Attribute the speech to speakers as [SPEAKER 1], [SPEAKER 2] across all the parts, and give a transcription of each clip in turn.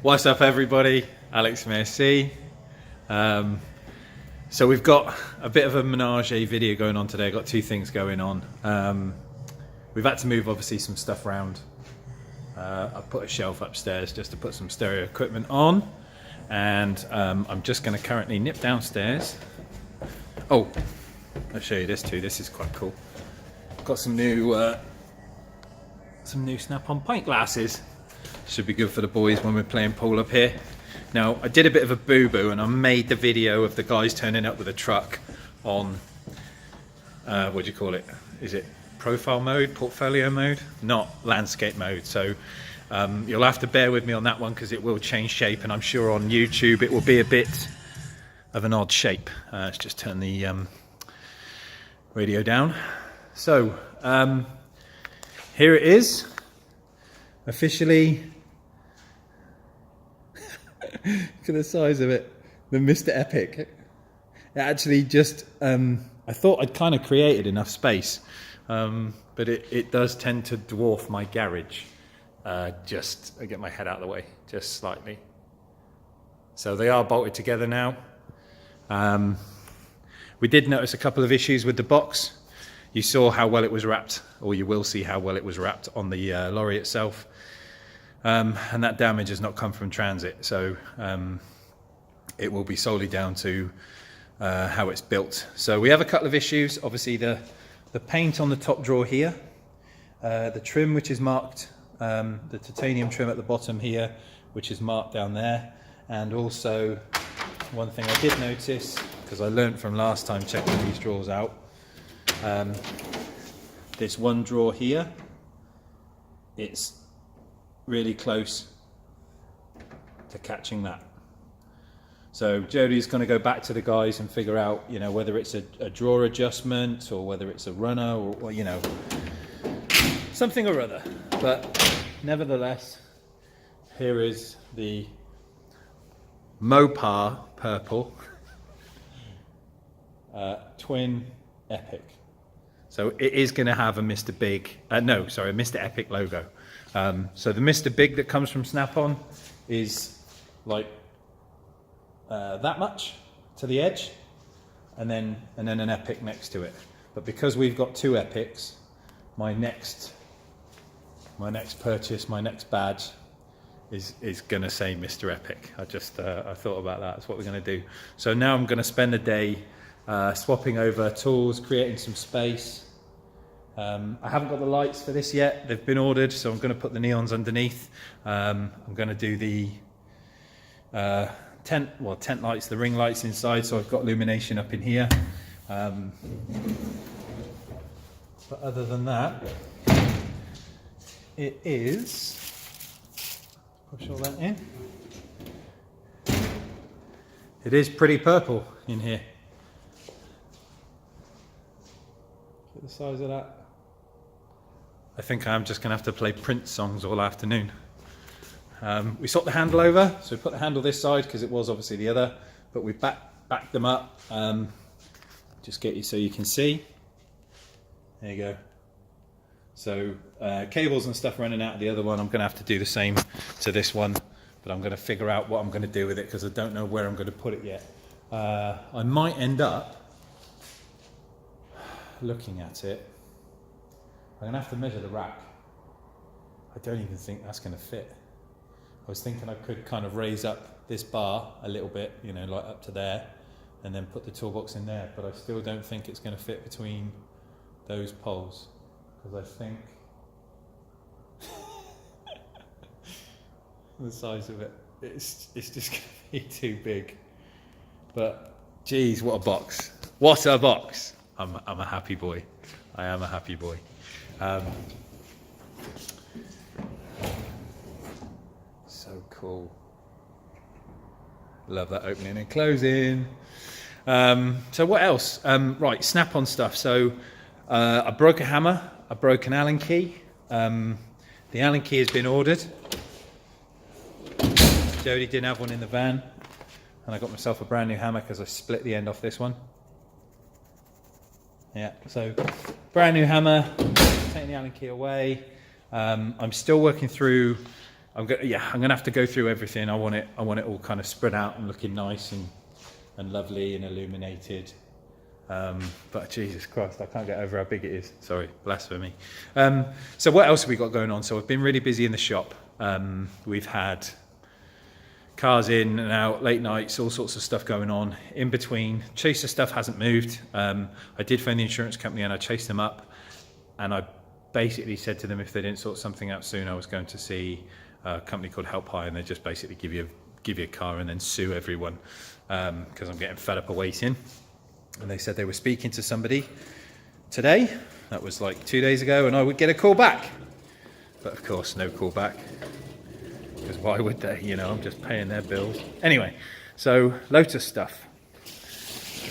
[SPEAKER 1] What's up, everybody? Alex from ASC. So we've got a bit of a menage video going on today. I've got two things going on. We've had to move obviously some stuff around. I put a shelf upstairs just to put some stereo equipment on, and I'm just going to currently nip downstairs. Oh, I'll show you this too. This is quite cool. Got some new Snap-on pint glasses. Should be good for the boys when we're playing pool up here. Now, I did a bit of a boo-boo and I made the video of the guys turning up with a truck on, what do you call it? Is it profile mode, portfolio mode? Not landscape mode. So you'll have to bear with me on that one because it will change shape, and I'm sure on YouTube it will be a bit of an odd shape. Let's just turn the radio down. So here it is, officially. Look at the size of it, the Mr. Epic. It actually just, I thought I'd kind of created enough space, but it does tend to dwarf my garage. I get my head out of the way, just slightly. So they are bolted together now. We did notice a couple of issues with the box. You saw how well it was wrapped, or you will see how well it was wrapped on the lorry itself. And that damage has not come from transit, so it will be solely down to how it's built. So we have a couple of issues. Obviously the paint on the top drawer here, the trim which is marked, the titanium trim at the bottom here, which is marked down there, and also one thing I did notice, because I learned from last time checking these drawers out, this one drawer here, it's really close to catching that. So Jody's going to go back to the guys and figure out, you know, whether it's a drawer adjustment or whether it's a runner or you know, something or other. But nevertheless, here is the Mopar purple twin Epic. So it is going to have a Mr. Epic logo. So the Mr. Big that comes from Snap-on is like that much to the edge, and then an Epic next to it. But because we've got two Epics, my next purchase, my next badge is going to say Mr. Epic. I thought about that. That's what we're going to do. So now I'm going to spend a day swapping over tools, creating some space. I haven't got the lights for this yet. They've been ordered, so I'm going to put the neons underneath. I'm going to do the tent lights, the ring lights inside, so I've got illumination up in here. But other than that, it is, push all that in. It is pretty purple in here. Look at the size of that. I think I'm just going to have to play Prince songs all afternoon. We swapped the handle over, so we put the handle this side because it was obviously the other, but we backed them up. Just get you so you can see. There you go. So cables and stuff running out of the other one. I'm going to have to do the same to this one, but I'm going to figure out what I'm going to do with it because I don't know where I'm going to put it yet. I might end up looking at it. I'm going to have to measure the rack. I don't even think that's going to fit. I was thinking I could kind of raise up this bar a little bit, you know, like up to there, and then put the toolbox in there, but I still don't think it's going to fit between those poles, because I think the size of it, it's just going to be too big. But geez, what a box. What a box. I'm a happy boy. I am a happy boy. So cool. Love that opening and closing. So what else? Right, Snap-on stuff. So I broke a hammer. I broke an Allen key. The Allen key has been ordered. Jody didn't have one in the van, and I got myself a brand new hammer because I split the end off this one. Yeah, so brand new hammer, taking the Allen key away. I'm still working through I'm gonna have to go through everything. I want it all kind of spread out and looking nice and lovely and illuminated. But Jesus Christ, I can't get over how big it is. Sorry, blasphemy. So what else have we got going on? So I've been really busy in the shop. We've had cars in and out, late nights, all sorts of stuff going on. In between, Chaser stuff hasn't moved. I did phone the insurance company and I chased them up, and I basically said to them if they didn't sort something out soon, I was going to see a company called Help Hire, and they just basically give you a car and then sue everyone, because I'm getting fed up of waiting. And they said they were speaking to somebody today. That was like 2 days ago, and I would get a call back. But of course, no call back. Because why would they? You know, I'm just paying their bills. Anyway, so Lotus stuff.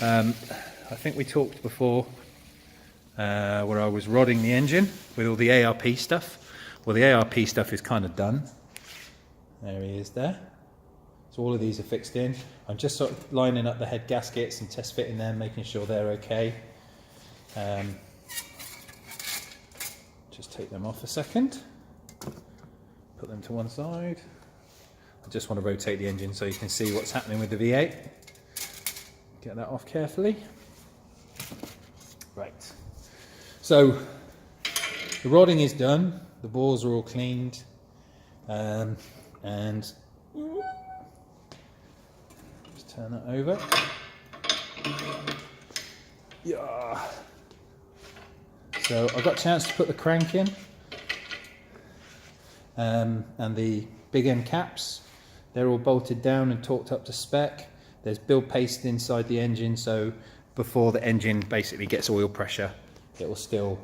[SPEAKER 1] I think we talked before where I was rodding the engine with all the ARP stuff. Well, the ARP stuff is kind of done. There he is there. So all of these are fixed in. I'm just sort of lining up the head gaskets and test fitting them, making sure they're okay. Just take them off a second. Put them to one side. I just want to rotate the engine so you can see what's happening with the V8. Get that off carefully. Right. So the rodding is done. The bores are all cleaned. And just turn that over. Yeah. So I got a chance to put the crank in. And the big end caps, they're all bolted down and torqued up to spec. There's build paste inside the engine, so before the engine basically gets oil pressure, it will still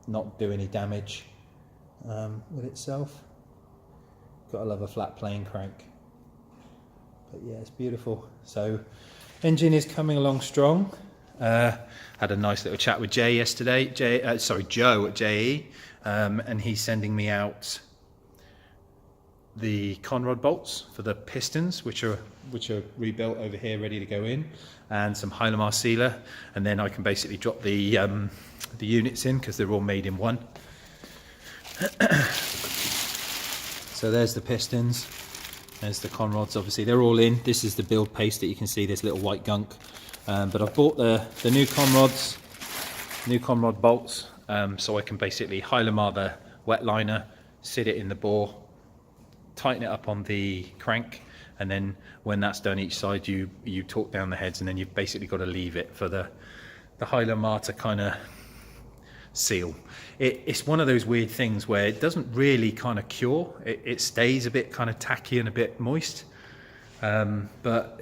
[SPEAKER 1] not do any damage with itself. Gotta love a flat plane crank. But yeah, it's beautiful. So engine is coming along strong. Had a nice little chat with Joe at JE, and he's sending me out the Conrod bolts for the pistons, which are rebuilt over here, ready to go in, and some Hylamar sealer, and then I can basically drop the units in because they're all made in one. So there's the pistons, there's the Conrods. Obviously they're all in. This is the build paste that you can see, this little white gunk. But I've bought the new Conrod bolts, so I can basically Hylamar the wet liner, sit it in the bore, tighten it up on the crank, and then when that's done each side you torque down the heads, and then you've basically got to leave it for the Hylamar to kind of seal. It's one of those weird things where it doesn't really kind of cure. It stays a bit kind of tacky and a bit moist, but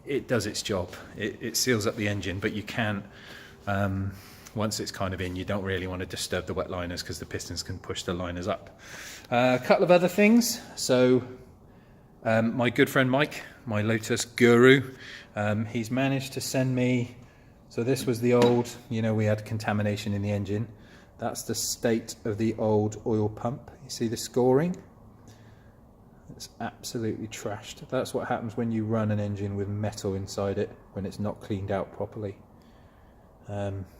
[SPEAKER 1] it does its job. It seals up the engine, but you can't, once it's kind of in, you don't really want to disturb the wet liners because the pistons can push the liners up. A couple of other things. So my good friend Mike, my Lotus guru, he's managed to send me, so this was the old, we had contamination in the engine. That's the state of the old oil pump. You see the scoring? It's absolutely trashed. That's what happens when you run an engine with metal inside it, when it's not cleaned out properly.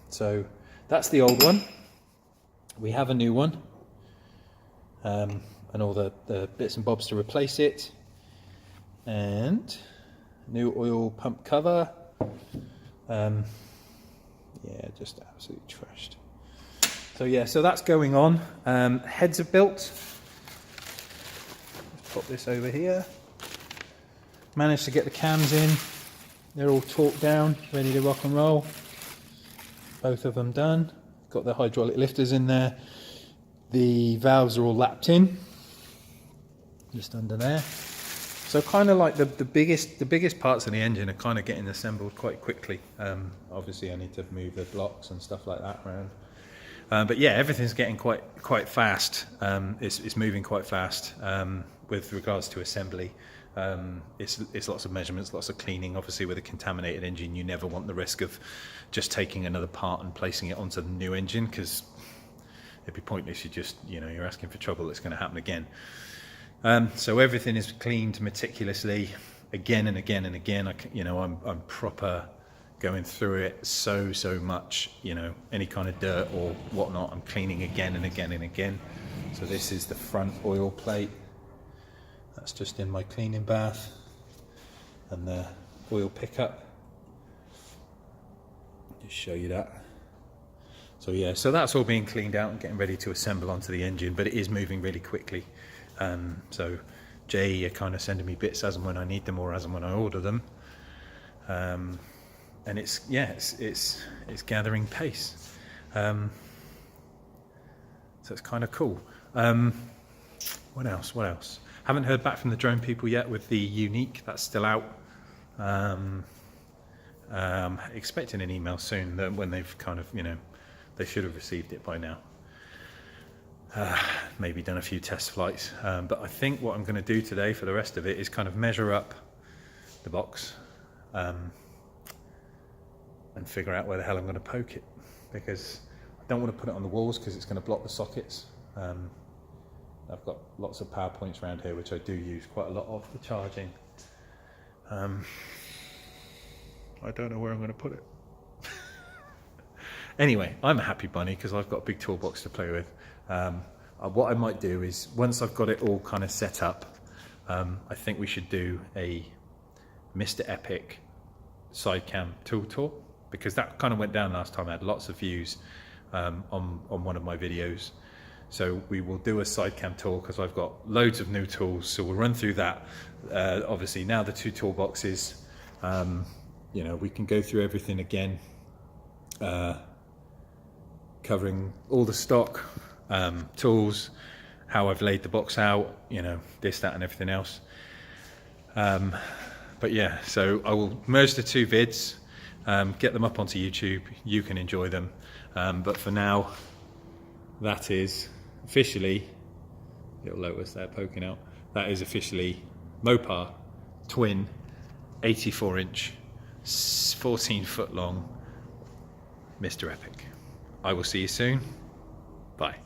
[SPEAKER 1] So that's the old one. We have a new one, and all the bits and bobs to replace it, and new oil pump cover. Yeah, just absolutely trashed. So yeah, so that's going on. Heads are built. Pop this over here. Managed to get the cams in. They're all torqued down, ready to rock and roll. Both of them done. Got the hydraulic lifters in there. The valves are all lapped in, just under there. So kind of like the biggest parts of the engine are kind of getting assembled quite quickly. Obviously I need to move the blocks and stuff like that around. But yeah, everything's getting quite fast. It's moving quite fast with regards to assembly. It's lots of measurements, lots of cleaning. Obviously with a contaminated engine, you never want the risk of just taking another part and placing it onto the new engine, because it'd be pointless. You're asking for trouble that's going to happen again. So everything is cleaned meticulously again and again and again. I'm proper going through it so much. Any kind of dirt or whatnot, I'm cleaning again and again and again. So this is the front oil plate. That's just in my cleaning bath and the oil pickup. Just show you that. So yeah, so that's all being cleaned out and getting ready to assemble onto the engine, but it is moving really quickly. So Jay are kind of sending me bits as and when I need them or as and when I order them. And it's gathering pace. So it's kind of cool. What else? Haven't heard back from the drone people yet with the Unique. That's still out. Expecting an email soon when they've kind of, they should have received it by now. Maybe done a few test flights. But I think what I'm going to do today for the rest of it is kind of measure up the box and figure out where the hell I'm going to poke it, because I don't want to put it on the walls because it's going to block the sockets. I've got lots of power points around here which I do use quite a lot of for charging. I don't know where I'm going to put it. Anyway, I'm a happy bunny because I've got a big toolbox to play with. What I might do is, once I've got it all kind of set up, I think we should do a Mr. Epic side cam tool tour, because that kind of went down last time. I had lots of views on one of my videos. So we will do a side cam tour because I've got loads of new tools. So we'll run through that. Obviously now the 2 toolboxes, we can go through everything again, covering all the stock tools, how I've laid the box out, this, that and everything else. But yeah, so I will merge the 2 vids, get them up onto YouTube. You can enjoy them. But for now, that is officially, little Lotus there poking out, that is officially Mopar twin 84-inch 14-foot long Mr. Epic. I will see you soon. Bye.